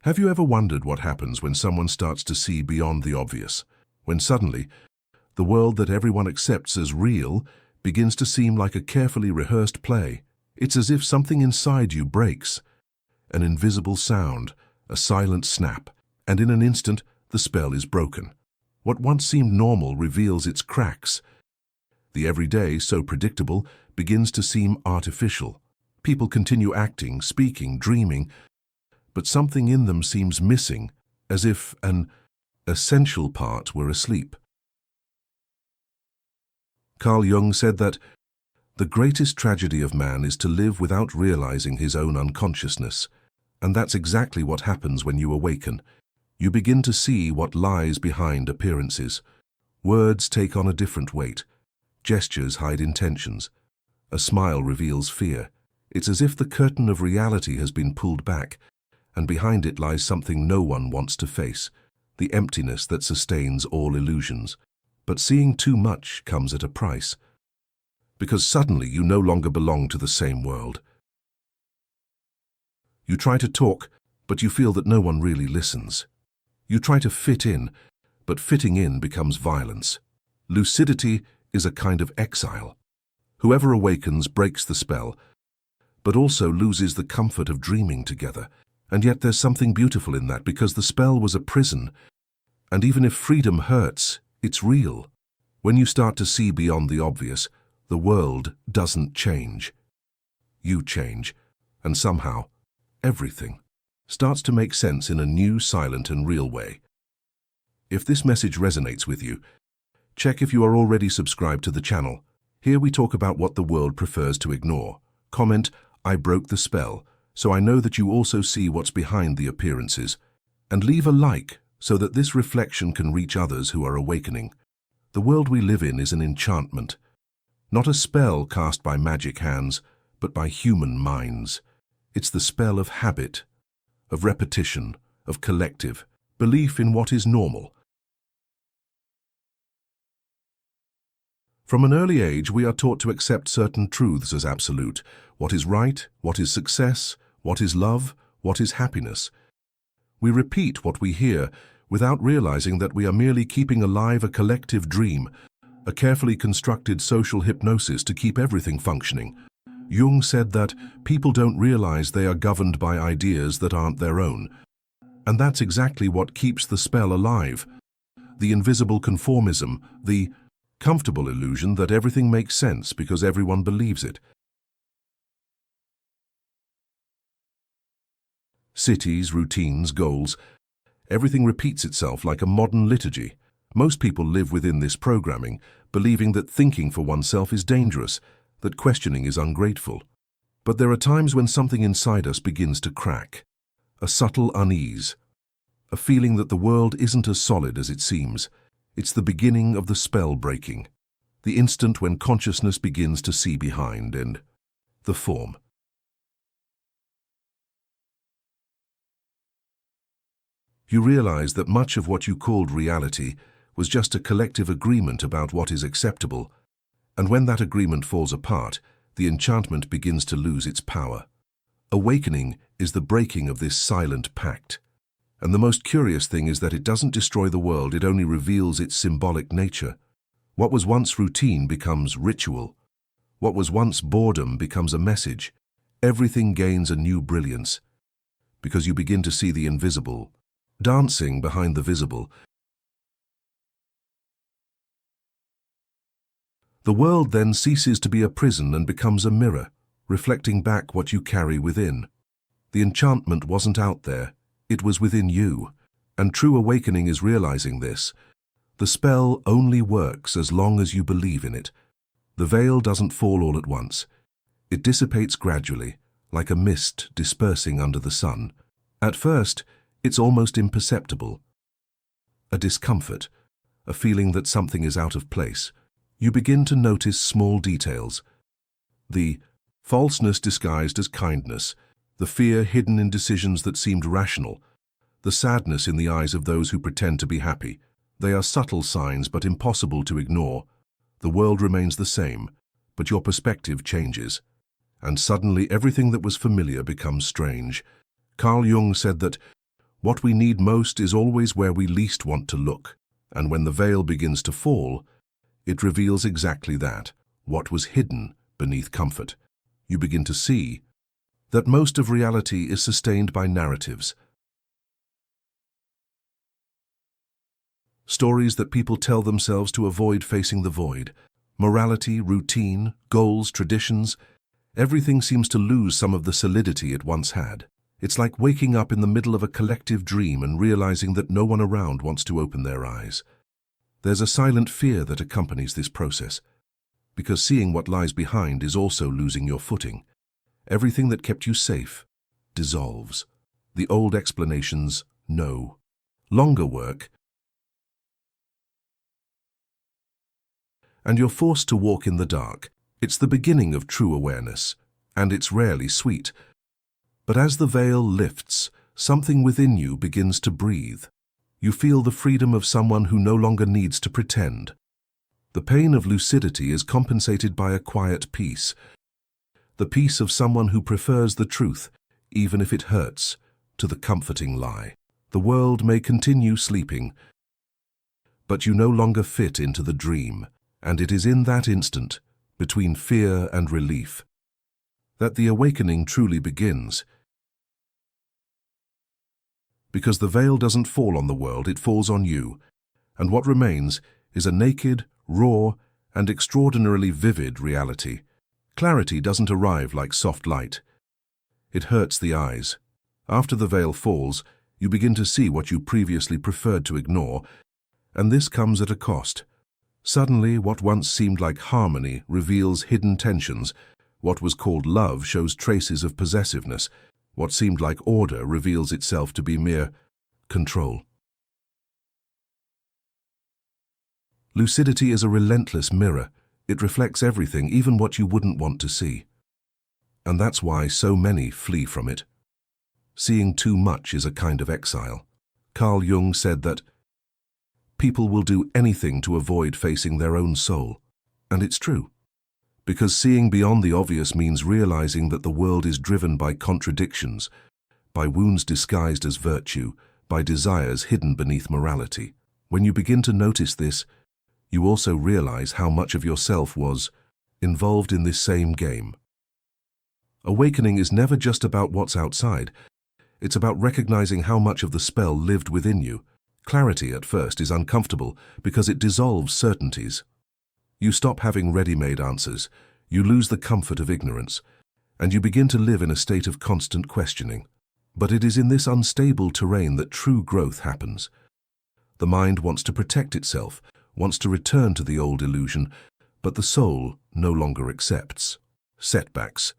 Have you ever wondered what happens when someone starts to see beyond the obvious? When suddenly, the world that everyone accepts as real begins to seem like a carefully rehearsed play. It's as if something inside you breaks. An invisible sound, a silent snap, and in an instant, the spell is broken. What once seemed normal reveals its cracks. The everyday, so predictable, begins to seem artificial. People continue acting, speaking, dreaming, but something in them seems missing, as if an essential part were asleep. Carl Jung said that the greatest tragedy of man is to live without realizing his own unconsciousness, and that's exactly what happens when you awaken. You begin to see what lies behind appearances. Words take on a different weight. Gestures hide intentions. A smile reveals fear. It's as if the curtain of reality has been pulled back, and behind it lies something no one wants to face, the emptiness that sustains all illusions. But seeing too much comes at a price, because suddenly you no longer belong to the same world. You try to talk, but you feel that no one really listens. You try to fit in, but fitting in becomes violence. Lucidity is a kind of exile. Whoever awakens breaks the spell, but also loses the comfort of dreaming together. And yet there's something beautiful in that, because the spell was a prison, and even if freedom hurts, it's real. When you start to see beyond the obvious, the world doesn't change. You change, and somehow, everything starts to make sense in a new, silent and real way. If this message resonates with you, check if you are already subscribed to the channel. Here we talk about what the world prefers to ignore. Comment, "I broke the spell," so I know that you also see what's behind the appearances. And leave a like so that this reflection can reach others who are awakening. The world we live in is an enchantment, not a spell cast by magic hands, but by human minds. It's the spell of habit, of repetition, of collective belief in what is normal. From an early age, we are taught to accept certain truths as absolute. What is right, what is success, what is love, what is happiness. We repeat what we hear without realizing that we are merely keeping alive a collective dream, a carefully constructed social hypnosis to keep everything functioning. Jung said that people don't realize they are governed by ideas that aren't their own. And that's exactly what keeps the spell alive. The invisible conformism, the comfortable illusion that everything makes sense because everyone believes it. Cities, routines, goals, everything repeats itself like a modern liturgy. Most people live within this programming, believing that thinking for oneself is dangerous, that questioning is ungrateful. But there are times when something inside us begins to crack. A subtle unease, a feeling that the world isn't as solid as it seems. It's the beginning of the spell breaking, the instant when consciousness begins to see behind and the form. You realize that much of what you called reality was just a collective agreement about what is acceptable, and when that agreement falls apart, the enchantment begins to lose its power. Awakening is the breaking of this silent pact. And the most curious thing is that it doesn't destroy the world, it only reveals its symbolic nature. What was once routine becomes ritual. What was once boredom becomes a message. Everything gains a new brilliance, because you begin to see the invisible, dancing behind the visible. The world then ceases to be a prison and becomes a mirror, reflecting back what you carry within. The enchantment wasn't out there, it was within you, and true awakening is realizing this. The spell only works as long as you believe in it. The veil doesn't fall all at once. It dissipates gradually, like a mist dispersing under the sun. At first, it's almost imperceptible. A discomfort, a feeling that something is out of place. You begin to notice small details. The falseness disguised as kindness, the fear hidden in decisions that seemed rational, the sadness in the eyes of those who pretend to be happy. They are subtle signs but impossible to ignore. The world remains the same, but your perspective changes. And suddenly everything that was familiar becomes strange. Carl Jung said that What we need most is always where we least want to look, and when the veil begins to fall, it reveals exactly that, what was hidden beneath comfort. You begin to see that most of reality is sustained by narratives. Stories that people tell themselves to avoid facing the void. Morality, routine, goals, traditions, everything seems to lose some of the solidity it once had. It's like waking up in the middle of a collective dream and realizing that no one around wants to open their eyes. There's a silent fear that accompanies this process, because seeing what lies behind is also losing your footing. Everything that kept you safe dissolves. The old explanations no longer work, and you're forced to walk in the dark. It's the beginning of true awareness, and it's rarely sweet. But as the veil lifts, something within you begins to breathe. You feel the freedom of someone who no longer needs to pretend. The pain of lucidity is compensated by a quiet peace. The peace of someone who prefers the truth, even if it hurts, to the comforting lie. The world may continue sleeping, but you no longer fit into the dream. And it is in that instant, between fear and relief, that the awakening truly begins. Because the veil doesn't fall on the world, it falls on you, and what remains is a naked, raw, and extraordinarily vivid reality. Clarity doesn't arrive like soft light. It hurts the eyes. After the veil falls, you begin to see what you previously preferred to ignore, and this comes at a cost. Suddenly, what once seemed like harmony reveals hidden tensions. What was called love shows traces of possessiveness. What seemed like order reveals itself to be mere control. Lucidity is a relentless mirror. It reflects everything, even what you wouldn't want to see. And that's why so many flee from it. Seeing too much is a kind of exile. Carl Jung said that people will do anything to avoid facing their own soul. And it's true. Because seeing beyond the obvious means realizing that the world is driven by contradictions, by wounds disguised as virtue, by desires hidden beneath morality. When you begin to notice this, you also realize how much of yourself was involved in this same game. Awakening is never just about what's outside. It's about recognizing how much of the spell lived within you. Clarity at first is uncomfortable because it dissolves certainties. You stop having ready-made answers, you lose the comfort of ignorance, and you begin to live in a state of constant questioning. But it is in this unstable terrain that true growth happens. The mind wants to protect itself, wants to return to the old illusion, but the soul no longer accepts setbacks.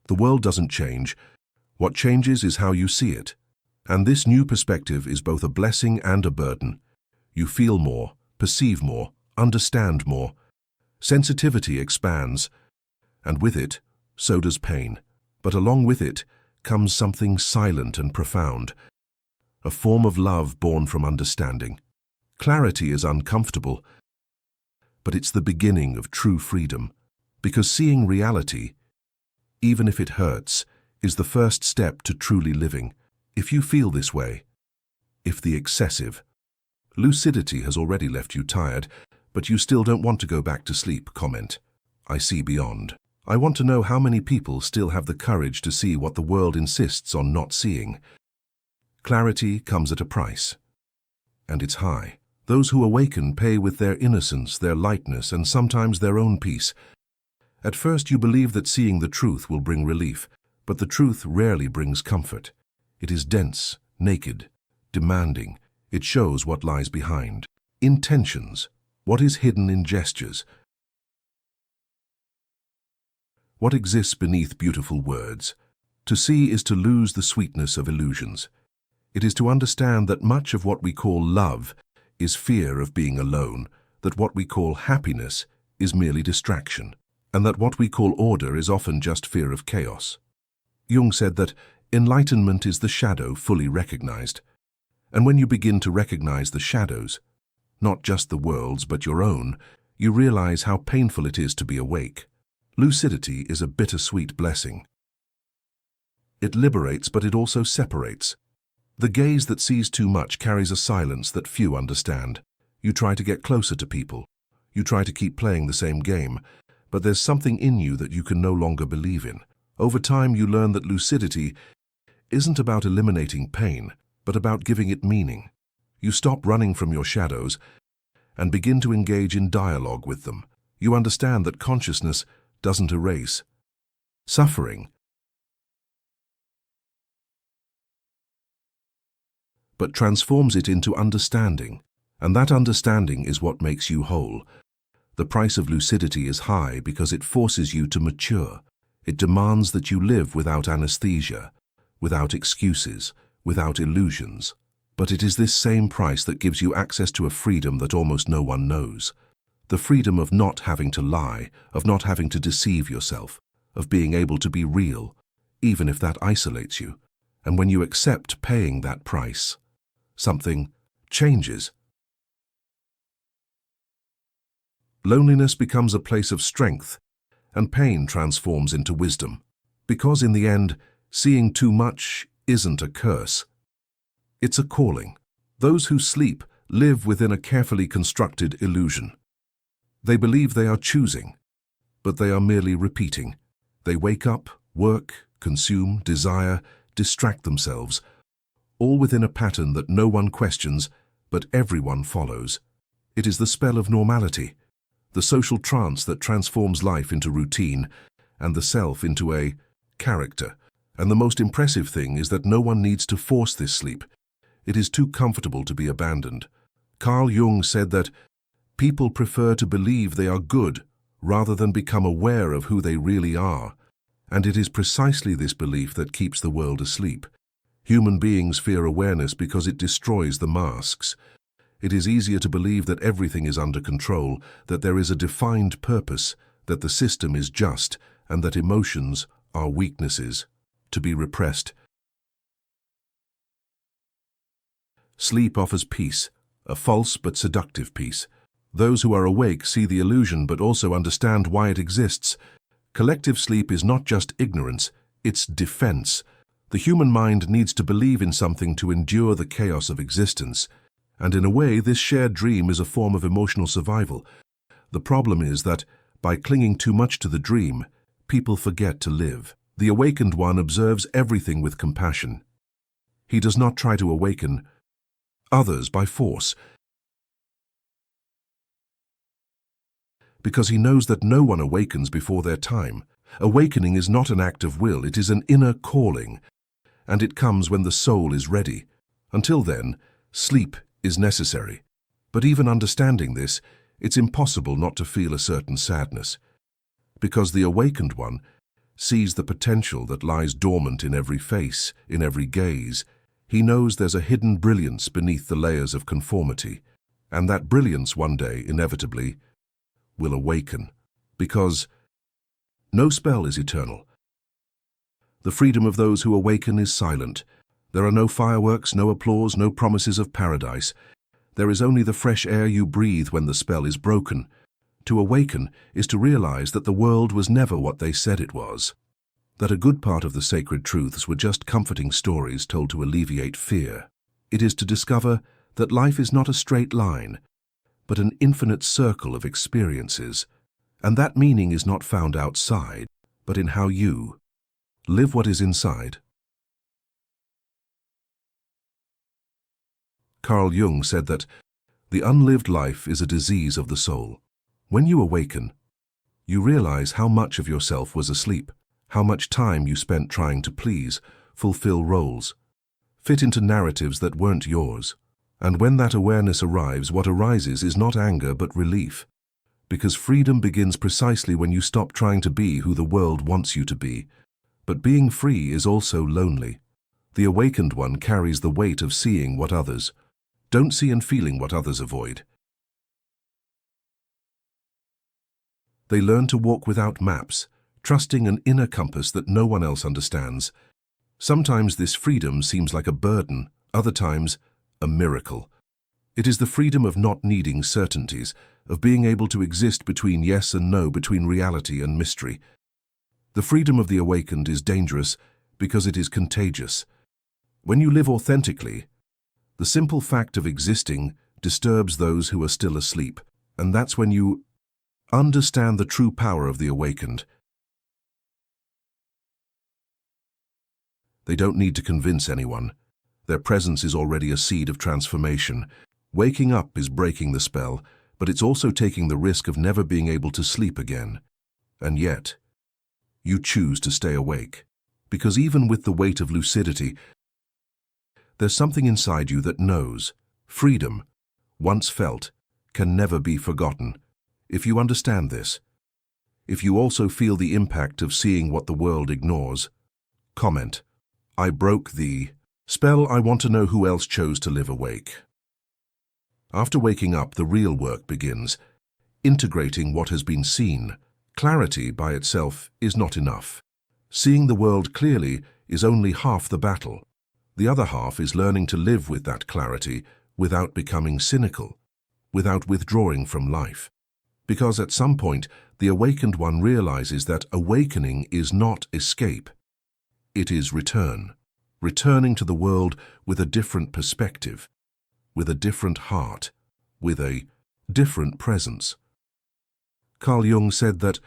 The world doesn't change. What changes is how you see it. And this new perspective is both a blessing and a burden. You feel more, perceive more, understand more. Sensitivity expands, and with it, so does pain. But along with it comes something silent and profound, a form of love born from understanding. Clarity is uncomfortable, but it's the beginning of true freedom, because seeing reality, even if it hurts, is the first step to truly living. If you feel this way, if the excessive lucidity has already left you tired, but you still don't want to go back to sleep, comment, I see beyond. I want to know how many people still have the courage to see what the world insists on not seeing. Clarity comes at a price, and it's high. Those who awaken pay with their innocence, their lightness, and sometimes their own peace. At first you believe that seeing the truth will bring relief, but the truth rarely brings comfort. It is dense, naked, demanding. It shows what lies behind. Intentions. What is hidden in gestures? What exists beneath beautiful words? To see is to lose the sweetness of illusions. It is to understand that much of what we call love is fear of being alone, that what we call happiness is merely distraction, and that what we call order is often just fear of chaos. Jung said that enlightenment is the shadow fully recognized. And when you begin to recognize the shadows, not just the world's but your own, you realize how painful it is to be awake. Lucidity is a bittersweet blessing. It liberates, but it also separates. The gaze that sees too much carries a silence that few understand. You try to get closer to people. You try to keep playing the same game, but there's something in you that you can no longer believe in. Over time, you learn that lucidity isn't about eliminating pain, but about giving it meaning. You stop running from your shadows and begin to engage in dialogue with them. You understand that consciousness doesn't erase suffering, but transforms it into understanding. And that understanding is what makes you whole. The price of lucidity is high because it forces you to mature. It demands that you live without anesthesia, without excuses, without illusions. But it is this same price that gives you access to a freedom that almost no one knows. The freedom of not having to lie, of not having to deceive yourself, of being able to be real, even if that isolates you. And when you accept paying that price, something changes. Loneliness becomes a place of strength, and pain transforms into wisdom. Because in the end, seeing too much isn't a curse. It's a calling. Those who sleep live within a carefully constructed illusion. They believe they are choosing, but they are merely repeating. They wake up, work, consume, desire, distract themselves, all within a pattern that no one questions, but everyone follows. It is the spell of normality, the social trance that transforms life into routine and the self into a character. And the most impressive thing is that no one needs to force this sleep. It is too comfortable to be abandoned. Carl Jung said that people prefer to believe they are good rather than become aware of who they really are. And it is precisely this belief that keeps the world asleep. Human beings fear awareness because it destroys the masks. It is easier to believe that everything is under control, that there is a defined purpose, that the system is just, and that emotions are weaknesses to be repressed. Sleep offers peace, a false but seductive peace. Those who are awake see the illusion but also understand why it exists. Collective sleep is not just ignorance, it's defense. The human mind needs to believe in something to endure the chaos of existence. And in a way, this shared dream is a form of emotional survival. The problem is that, by clinging too much to the dream, people forget to live. The awakened one observes everything with compassion. He does not try to awaken others by force, because he knows that no one awakens before their time. Awakening is not an act of will, it is an inner calling, and it comes when the soul is ready. Until then, sleep is necessary. But even understanding this, it's impossible not to feel a certain sadness, because the awakened one sees the potential that lies dormant in every face, in every gaze. He knows there's a hidden brilliance beneath the layers of conformity, and that brilliance one day, inevitably, will awaken, because no spell is eternal. The freedom of those who awaken is silent. There are no fireworks, no applause, no promises of paradise. There is only the fresh air you breathe when the spell is broken. To awaken is to realize that the world was never what they said it was, that a good part of the sacred truths were just comforting stories told to alleviate fear. It is to discover that life is not a straight line, but an infinite circle of experiences, and that meaning is not found outside, but in how you live what is inside. Carl Jung said that the unlived life is a disease of the soul. When you awaken, you realize how much of yourself was asleep, how much time you spent trying to please, fulfill roles, fit into narratives that weren't yours. And when that awareness arrives, what arises is not anger but relief. Because freedom begins precisely when you stop trying to be who the world wants you to be. But being free is also lonely. The awakened one carries the weight of seeing what others don't see and feeling what others avoid. They learn to walk without maps, trusting an inner compass that no one else understands. Sometimes this freedom seems like a burden, other times a miracle. It is the freedom of not needing certainties, of being able to exist between yes and no, between reality and mystery. The freedom of the awakened is dangerous because it is contagious. When you live authentically, the simple fact of existing disturbs those who are still asleep, and that's when you understand the true power of the awakened. They don't need to convince anyone. Their presence is already a seed of transformation. Waking up is breaking the spell, but it's also taking the risk of never being able to sleep again. And yet, you choose to stay awake. Because even with the weight of lucidity, there's something inside you that knows. Freedom, once felt, can never be forgotten. If you understand this, if you also feel the impact of seeing what the world ignores, comment, "I broke the spell. I want to know who else chose to live awake." After waking up, the real work begins, integrating what has been seen. Clarity by itself is not enough. Seeing the world clearly is only half the battle. The other half is learning to live with that clarity without becoming cynical, without withdrawing from life. Because at some point, the awakened one realizes that awakening is not escape. It is return. Returning to the world with a different perspective, with a different heart, with a different presence. Carl Jung said that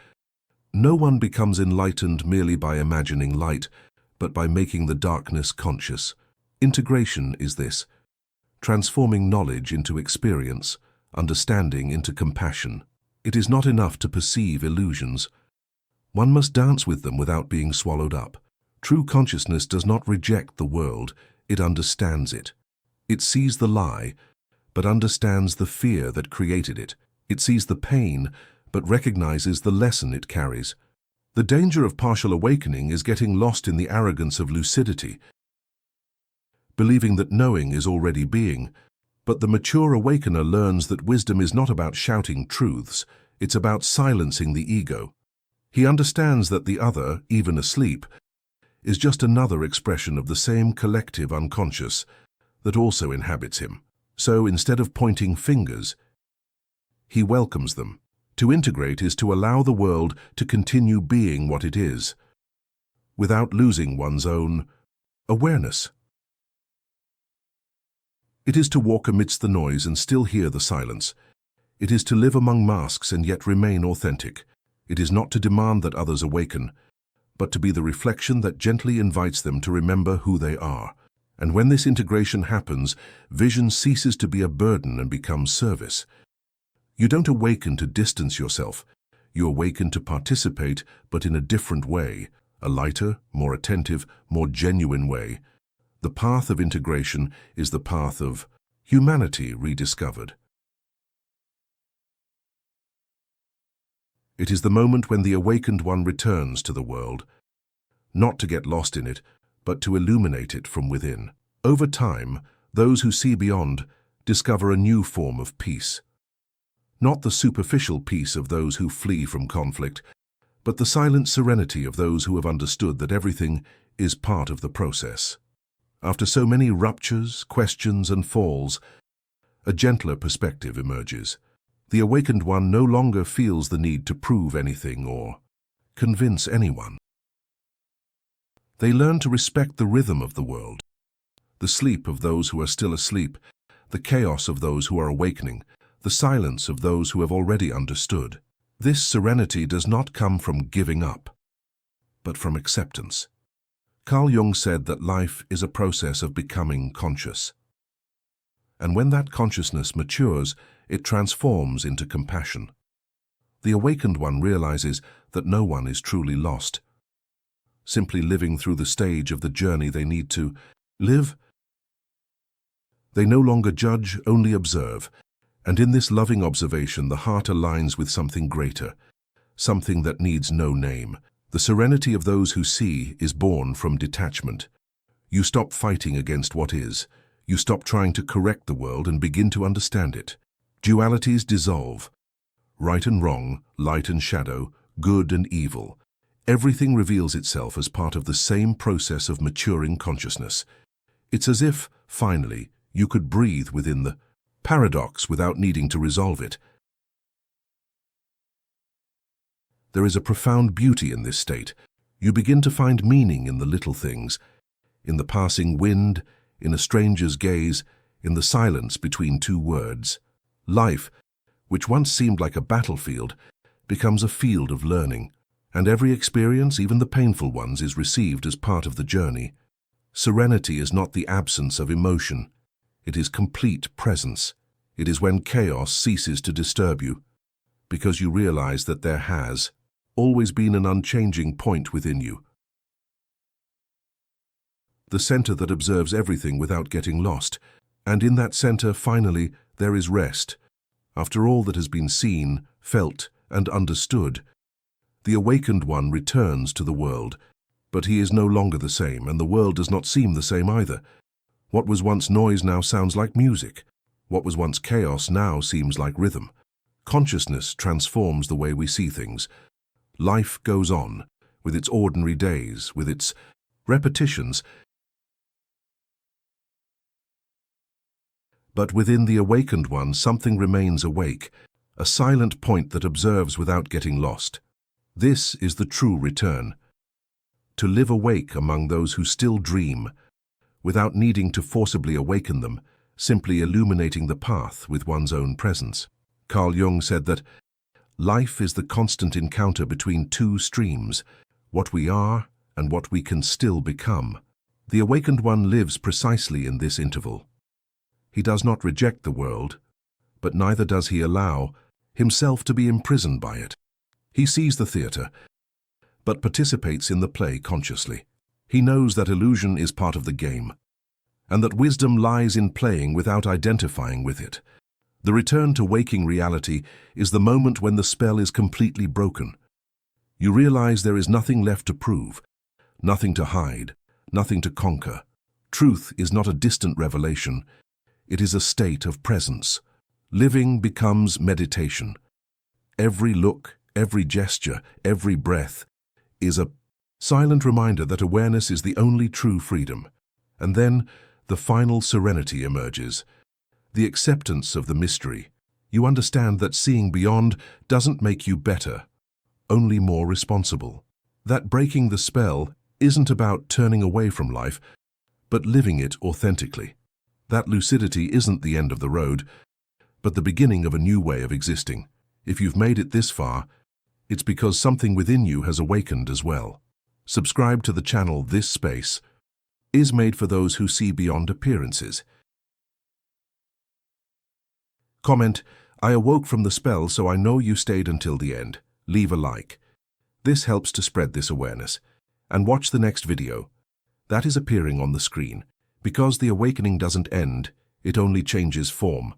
no one becomes enlightened merely by imagining light, but by making the darkness conscious. Integration is this, transforming knowledge into experience, understanding into compassion. It is not enough to perceive illusions. One must dance with them without being swallowed up. True consciousness does not reject the world, it understands it. It sees the lie, but understands the fear that created it. It sees the pain, but recognizes the lesson it carries. The danger of partial awakening is getting lost in the arrogance of lucidity, believing that knowing is already being. But the mature awakener learns that wisdom is not about shouting truths, it's about silencing the ego. He understands that the other, even asleep, is just another expression of the same collective unconscious that also inhabits him. So instead of pointing fingers, he welcomes them. To integrate is to allow the world to continue being what it is, without losing one's own awareness. It is to walk amidst the noise and still hear the silence. It is to live among masks and yet remain authentic. It is not to demand that others awaken, but to be the reflection that gently invites them to remember who they are. And when this integration happens, vision ceases to be a burden and becomes service. You don't awaken to distance yourself. You awaken to participate, but in a different way, a lighter, more attentive, more genuine way. The path of integration is the path of humanity rediscovered. It is the moment when the awakened one returns to the world, not to get lost in it, but to illuminate it from within. Over time, those who see beyond discover a new form of peace. Not the superficial peace of those who flee from conflict, but the silent serenity of those who have understood that everything is part of the process. After so many ruptures, questions, and falls, a gentler perspective emerges. The awakened one no longer feels the need to prove anything or convince anyone. They learn to respect the rhythm of the world, the sleep of those who are still asleep, the chaos of those who are awakening, the silence of those who have already understood. This serenity does not come from giving up, but from acceptance. Carl Jung said that life is a process of becoming conscious. And when that consciousness matures, it transforms into compassion. The awakened one realizes that no one is truly lost, simply living through the stage of the journey they need to live. They no longer judge, only observe. And in this loving observation, the heart aligns with something greater, something that needs no name. The serenity of those who see is born from detachment. You stop fighting against what is. You stop trying to correct the world and begin to understand it. Dualities dissolve. Right and wrong, light and shadow, good and evil. Everything reveals itself as part of the same process of maturing consciousness. It's as if, finally, you could breathe within the paradox without needing to resolve it. There is a profound beauty in this state. You begin to find meaning in the little things, in the passing wind, in a stranger's gaze, in the silence between two words. Life, which once seemed like a battlefield, becomes a field of learning, and every experience, even the painful ones, is received as part of the journey. Serenity is not the absence of emotion. It is complete presence. It is when chaos ceases to disturb you, because you realize that there has always been an unchanging point within you. The center that observes everything without getting lost, and in that center, finally, there is rest. After all that has been seen, felt, and understood, the awakened one returns to the world, but he is no longer the same, and the world does not seem the same either. What was once noise now sounds like music. What was once chaos now seems like rhythm. Consciousness transforms the way we see things. Life goes on, with its ordinary days, with its repetitions. But within the awakened one, something remains awake, a silent point that observes without getting lost. This is the true return. To live awake among those who still dream, without needing to forcibly awaken them, simply illuminating the path with one's own presence. Carl Jung said that life is the constant encounter between two streams, what we are and what we can still become. The awakened one lives precisely in this interval. He does not reject the world, but neither does he allow himself to be imprisoned by it. He sees the theater, but participates in the play consciously. He knows that illusion is part of the game, and that wisdom lies in playing without identifying with it. The return to waking reality is the moment when the spell is completely broken. You realize there is nothing left to prove, nothing to hide, nothing to conquer. Truth is not a distant revelation. It is a state of presence. Living becomes meditation. Every look, every gesture, every breath is a silent reminder that awareness is the only true freedom. And then the final serenity emerges, the acceptance of the mystery. You understand that seeing beyond doesn't make you better, only more responsible. That breaking the spell isn't about turning away from life, but living it authentically. That lucidity isn't the end of the road, but the beginning of a new way of existing. If you've made it this far, it's because something within you has awakened as well. Subscribe to the channel. This space is made for those who see beyond appearances. Comment, I awoke from the spell, so I know you stayed until the end. Leave a like. This helps to spread this awareness. And watch the next video. That is appearing on the screen. Because the awakening doesn't end, it only changes form.